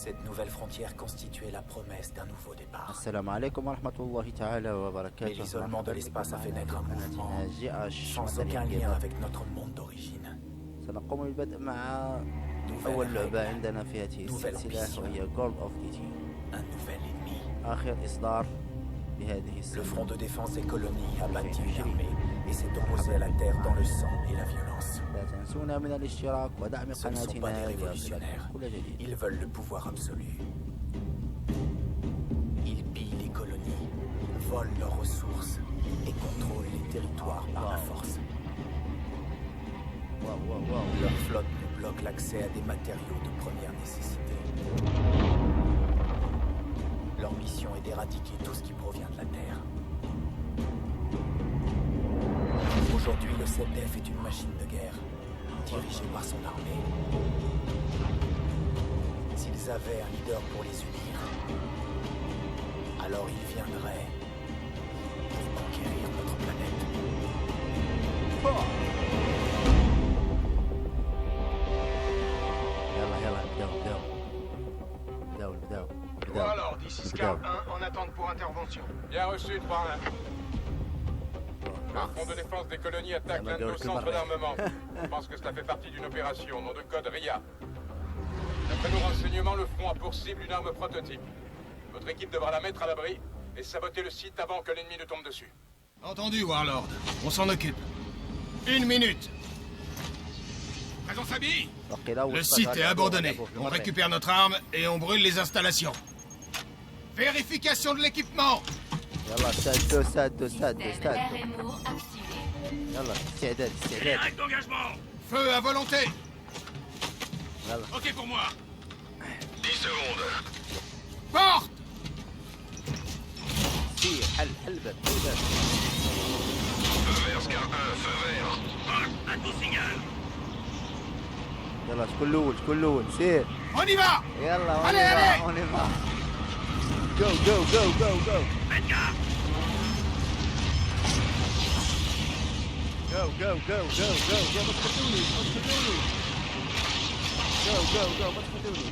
Cette nouvelle frontière constituait la promesse d'un nouveau départ. السلام عليكم ورحمة الله تعالى وبركاته. Et l'isolement de l'espace a fait naître un mouvement sans aucun lien avec notre monde d'origine. سنقوم بالبدء مع أول لعبة عندنا في هذه السلسلة وهي Call of Duty. Un nouvel ennemi. آخر إصدار بهذه السلسلة. Le Front de défense des colonies a bâti une armée et s'est opposé à la terre dans le sang et la violence. لا تنسونا من الاشتراك ودعم Ce ne sont pas des قناتنا révolutionnaires. كل جديد. Ils veulent le pouvoir absolu. Ils pillent les colonies, volent leurs ressources et contrôlent les territoires par la force. Leur flotte nous bloque l'accès à des matériaux de première nécessité. Leur mission est d'éradiquer tout ce qui provient de la Terre. Aujourd'hui, le CEDEF est une machine de guerre, dirigée par son armée. S'ils avaient un leader pour les unir, alors ils viendraient pour conquérir notre planète. Bon alors, d'ici Scar 1, en attente pour intervention. Bien reçu, Parrain. Le Front de défense des colonies attaque l'un de nos centres d'armement. Je pense que cela fait partie d'une opération, nom de code RIA. D'après nos renseignements, le Front a pour cible une arme prototype. Votre équipe devra la mettre à l'abri et saboter le site avant que l'ennemi ne tombe dessus. Entendu, Warlord. On s'en occupe. 1 minute. On s'habille. Le site est abandonné. On récupère notre arme et on brûle les installations. Vérification de l'équipement. يلا استعدوا RMO activé. يلا استعداد Direct d'engagement. Feu à volonté. يلا Ok pour moi. 10 secondes. Porte. سير حل باب Feu vert, Scar 1, feu vert. À tout signal. يلا شكون الاول سير On y va. يلا Allez. on y va go Faites gaffe. go ما تخدوني go ما تخدوني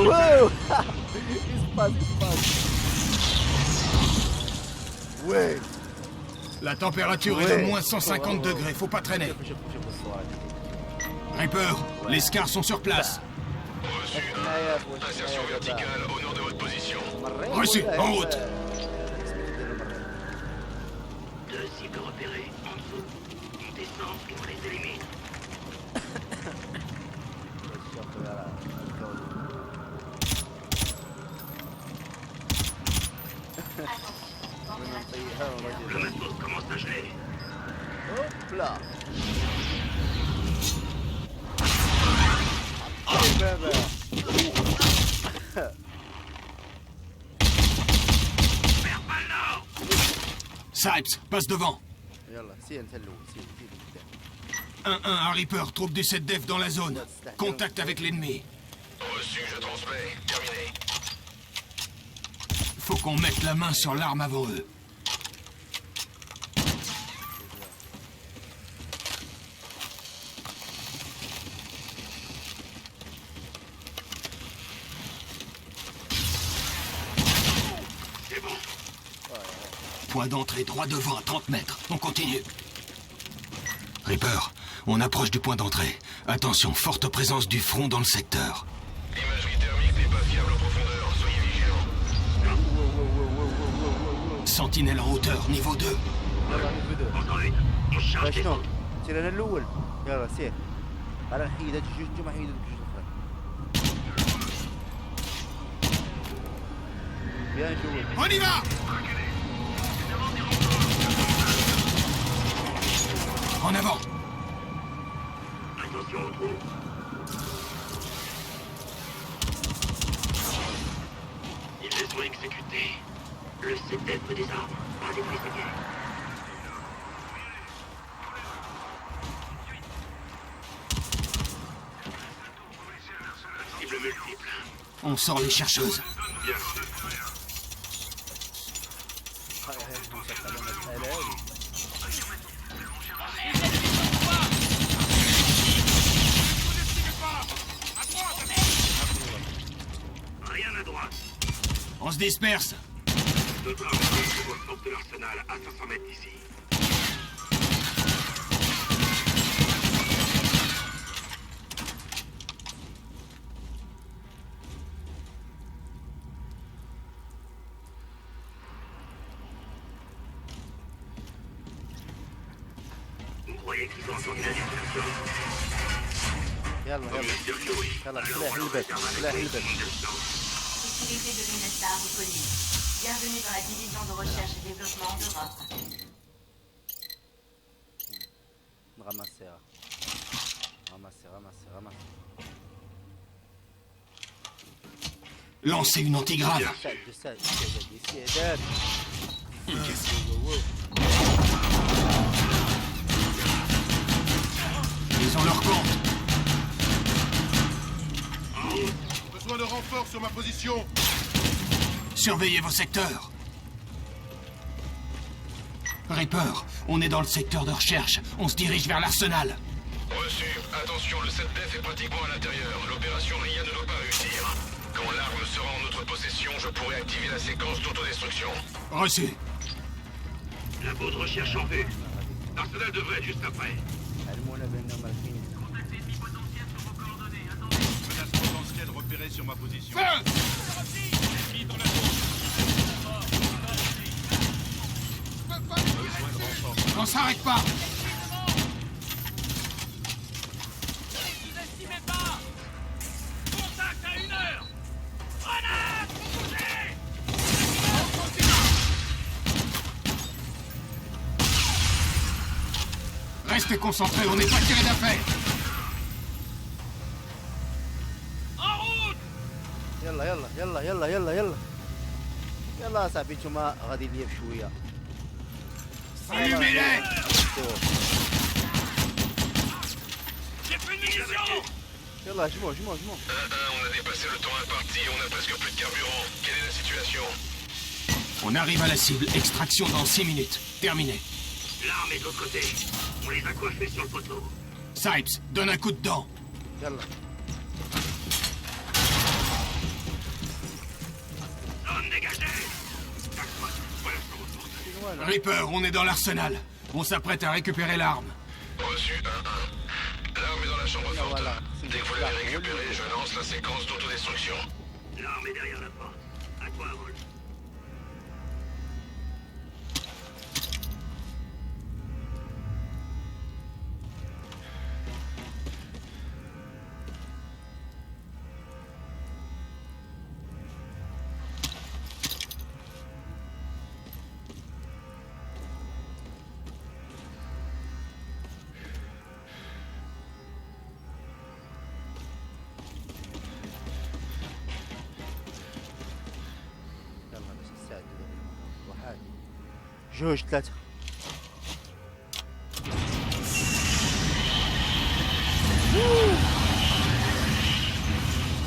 واو espace ouais. La température est de moins 150 degrés, faut pas traîner. Reaper, les Scars sont sur place. Insertion verticale au nord de votre position. Reçu, en route. 2 cibles repérées, en dessous. On descend et on les élimine. Le matos commence à geler. Hop là. Sipes, passe devant. يلا سير انت الاول سير 1-1 à Reaper, troupe du 7-Def dans la zone. Contact avec l'ennemi. Reçu, je transmets. Terminé. Faut qu'on mette la main sur l'arme avant eux. C'est bon. Point d'entrée droit devant à 30 mètres. On continue. Reaper, on approche du point d'entrée. Attention, forte présence du front dans le secteur. L'imagerie thermique n'est pas fiable en profondeur. Soyez vigilants. Sentinelle en hauteur, niveau 2. Encore une. On charge les شنو autres. سير انا الاول يلا سير انا نحيد هاد الجوج نتوما حيدوا هاد الجوج الاخرين بيان جوج On y va. En avant. Attention au trou. Ils les ont exécutés. Le CEDEF des armes, pas des prisonniers. Cible multiple. On sort les chercheuses. هاي مسكره المساله هذه disperse. Notre armée se porte de l'arsenal à 500 mètres d'ici. Vous croyez qu'ils ont entendu la discussion? يلا يلا سلاح الباب سلاح الباب. Sécurité de l'UNESTAR reconnue. Bienvenue dans la division de recherche et développement d'Europe. نغمسها رمسها. Lancez une antigrave. استعداد. Ils ont leur compte. Besoin de renfort sur ma position. Surveillez vos secteurs. Reaper, on est dans le secteur de recherche. On se dirige vers l'arsenal. Reçu. Attention, le 7DEF est pratiquement à l'intérieur. L'opération RIA ne doit pas réussir. Quand l'arme sera en notre possession, je pourrai activer la séquence d'autodestruction. Reçu. Labo de recherche en vue. L'arsenal devrait être juste après. Menace potentielle repérée sur ma position. Feu! On s'arrête pas. Restez concentrés, on n'est pas tiré d'affaire. يلا صاحبي نتوما غادي ليا بشويه. Allumez-les! يلا جمعوا. On a dépassé le temps imparti et on a presque plus de carburant. Quelle est la situation? On arrive à la cible. Extraction dans 6 minutes. Terminé. L'arme est de l'autre côté. On les a coiffés sur le poteau. Sipes, donne un coup de dent. يلا Zone dégagée. Reaper, on est dans l'arsenal. On s'apprête à récupérer l'arme. Reçu 1-1. L'arme est dans la chambre forte. voilà. Dès que vous l'avez récupérée, je lance la séquence d'autodestruction. L'arme est derrière la porte. À toi, vol. جوج 3.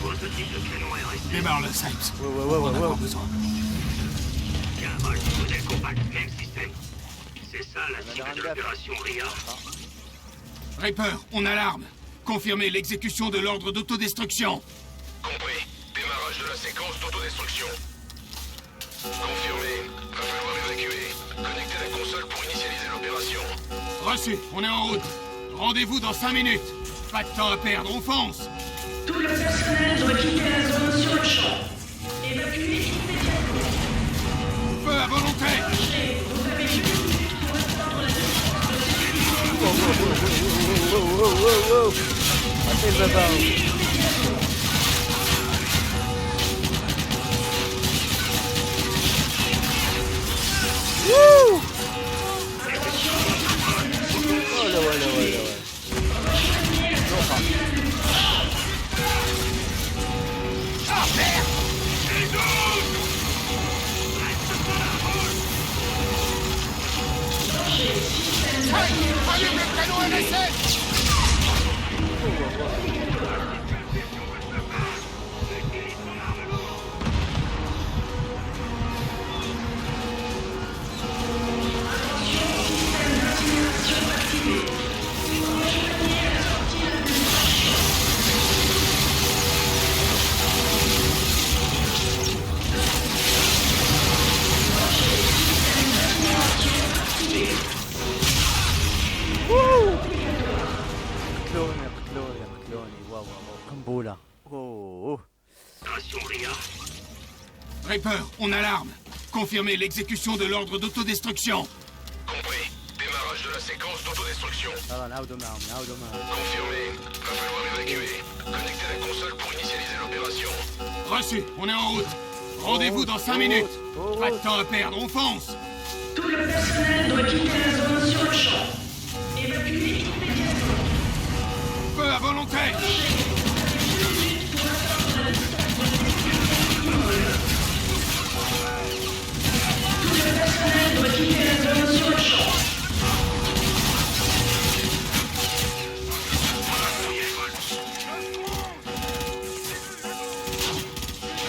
Prototype de canon RSC. Démarre-le, Sipes. Ouais. On en a pas besoin. Bien, vol. Modèle compact. Même système. C'est ça la cible de l'opération RIA. Reaper, on a l'arme. Confirmez l'exécution de l'ordre d'autodestruction. Compris. Démarrage de la séquence d'autodestruction. Confirmé. Va falloir évacuer. Connectez la console pour initialiser l'opération. Reçu, on est en route. Rendez-vous dans 5 minutes. Pas de temps à perdre, on fonce. Tout le personnel doit quitter la zone sur le champ. Évacuez immédiatement. Feu à volonté. Vous avez 8 minutes pour répondre à la عطيه البابا. ولا Allume le canon NSC. قنبلة. Reaper, on a l'arme. Confirmez l'exécution de l'ordre d'autodestruction. Compris. Démarrage de la séquence d'autodestruction. Confirmé. Va falloir évacuer. Connectez la console pour initialiser l'opération. Reçu, on est en route. Rendez-vous dans 5 minutes. Pas de temps à perdre, on fonce. Tout le personnel doit quitter la zone sur le champ. Évacuez immédiatement. Feu à volonté. Tout le personnel doit quitter la zone sur le champ.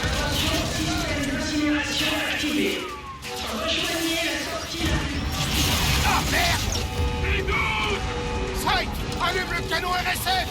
Attention, système d'incinération activé. Rejoignez la sortie la plus proche. Ah merde! Sight, allume le canon RSF!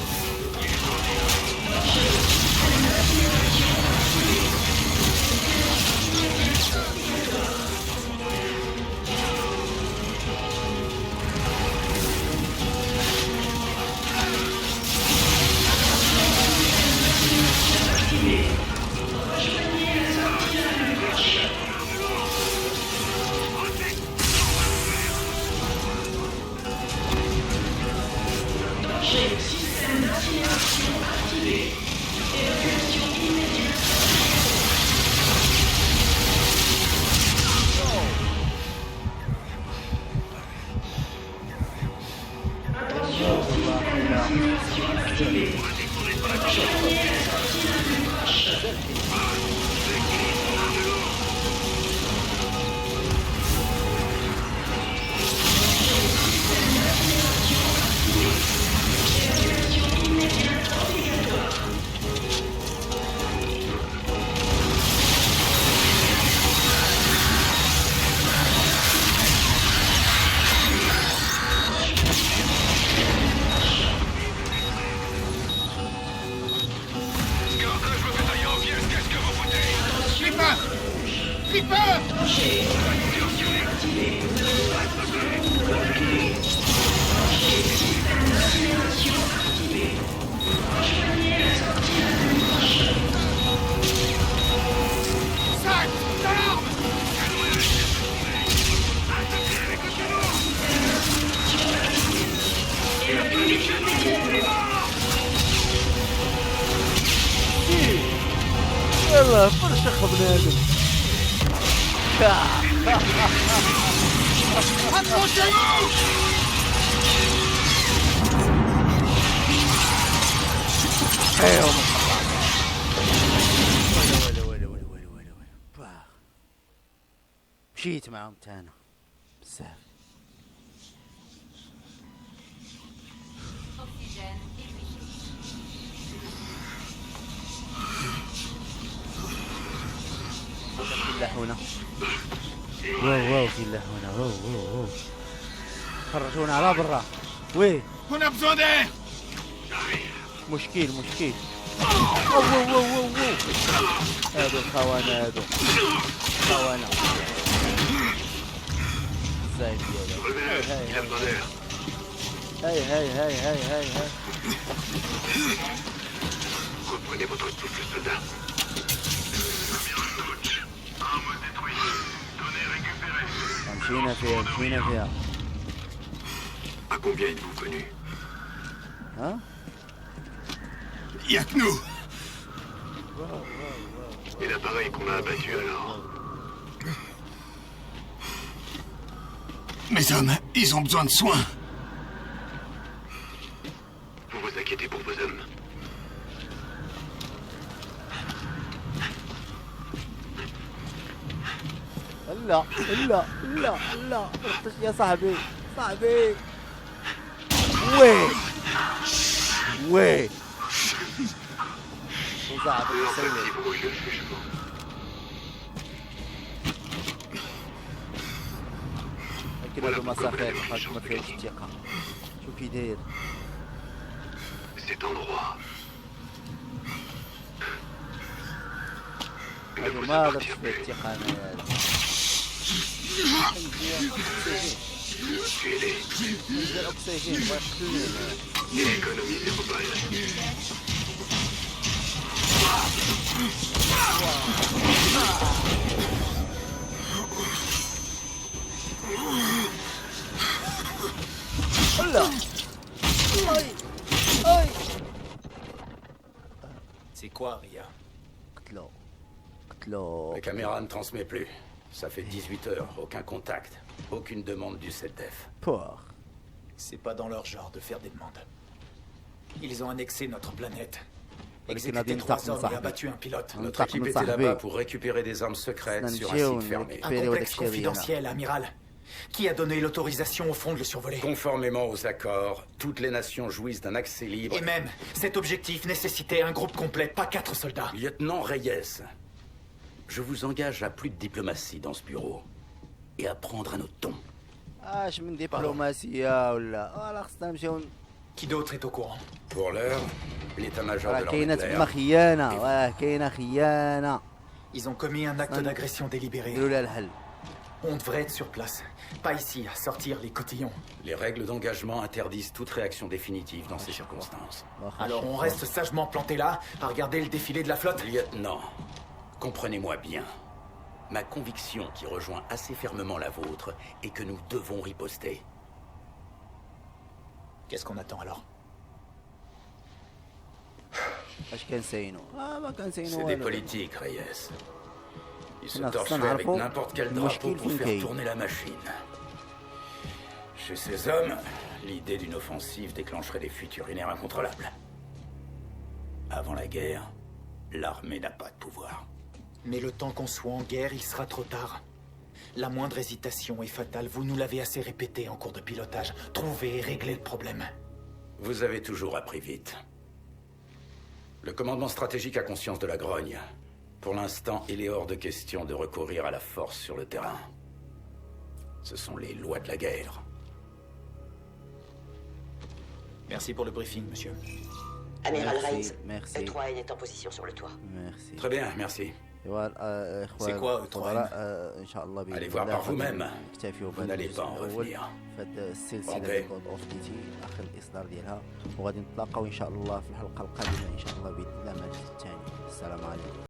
Système d'incinération activé. Évacuation immédiate. Attention, système d'incinération activé. Rejoignez la sortie la plus proche. يلا فرشخ بنادم. مشيت معهم تانا بزاف. Oxygène épuisé. في اللحونة. واو في اللحونة. واو خرجونا على برا. وي On a besoin d'air. مشكل. واو هادو الخونة خونة زايد هاي Reprenez votre souffle, soldat. Arme détruite. Données récupérées. مشينا فيها. À combien êtes-vous venu? Hein? Y'a que nous. Et l'appareil qu'on a abattu alors? Mes hommes, ils ont besoin de soins. Vous vous inquiétez pour vos hommes. لا يا صاحبي وي وزعب يسوي لكن هذا مسافات ما فيهاش الثقة. شوف كي داير Cet endroit. هذا ما درت فيه الثقة أنا. Tuez-les. ندير أكسجين باش Et économisez vos balles. C'est quoi, Ria? قتلو La caméra ne transmet plus. Ça fait 18 heures, aucun contact. Aucune demande du CELDEF. بور. C'est pas dans leur genre de faire des demandes. Ils ont annexé notre planète. ولكن Exécuté غادي 3 ننتقم hommes et صاحبي. abattu un pilote. Notre ننتقم équipe était صاحبي. là-bas pour récupérer des armes secrètes sur un نمشيو site fermé. Un نريكبيريو complexe داكشي ديالنا. confidentiel, amiral. Qui a donné l'autorisation au fond de le survoler? Conformément aux accords, toutes les nations jouissent d'un accès libre. Et même, cet objectif nécessitait un groupe complet, pas 4 soldats. Lieutenant Reyes, je vous engage à plus de diplomatie dans ce bureau. Et à prendre un autre ton. اش من دبلوماسيه ولا خصنا نمشيو. Qui d'autre est au courant? Pour l'heure, l'état-major راه de كاينه l'armée de تما l'air. خيانه كاينه خيانه. Ils ont commis un acte d'agression délibéré. نديروا لها الحل. On devrait être sur place. Pas ici, à sortir les cotillons. Les règles d'engagement interdisent toute réaction définitive dans ces circonstances. Alors on reste sagement planté là, à regarder le défilé de la flotte? Lieutenant, comprenez-moi bien. Ma conviction qui rejoint assez fermement la vôtre est que nous devons riposter. Qu'est-ce qu'on attend alors? اش كنساينو؟ ما كنساينو C'est des والو. politiques, Reyes. Ils se Non, ça torcheraient avec n'arrive pas. n'importe quel Moi, je drapeau kiffe pour une faire caille. tourner la machine. Chez ces hommes, l'idée d'une offensive déclencherait des fuites urinaires incontrôlables. Avant la guerre, l'armée n'a pas de pouvoir. Mais le temps qu'on soit en guerre, il sera trop tard. La moindre hésitation est fatale, vous nous l'avez assez répété en cours de pilotage. Trouvez et réglez le problème. Vous avez toujours appris vite. Le commandement stratégique a conscience de la grogne. Pour l'instant, il est hors de question de recourir à la force sur le terrain. Ce sont les lois de la guerre. Merci pour le briefing, monsieur. Amiral Merci, Reyes, merci. E3N est en position sur le toit. ميرسي. Très bien, merci. ايوا اخوان C'est quoi, الفضلاء، ان شاء الله باذن Allez الله voir par غادي vous-même. نكتفيو Vous بهذا n'allez الجزء pas en الاول revenir. في هذه السلسله Ok. ديال كود اوف ديوتي اخر الاصدار ديالها، وغادي نتلاقاو ان شاء الله في الحلقه القادمه ان شاء الله باذن الله مع الجزء الثاني. السلام عليكم.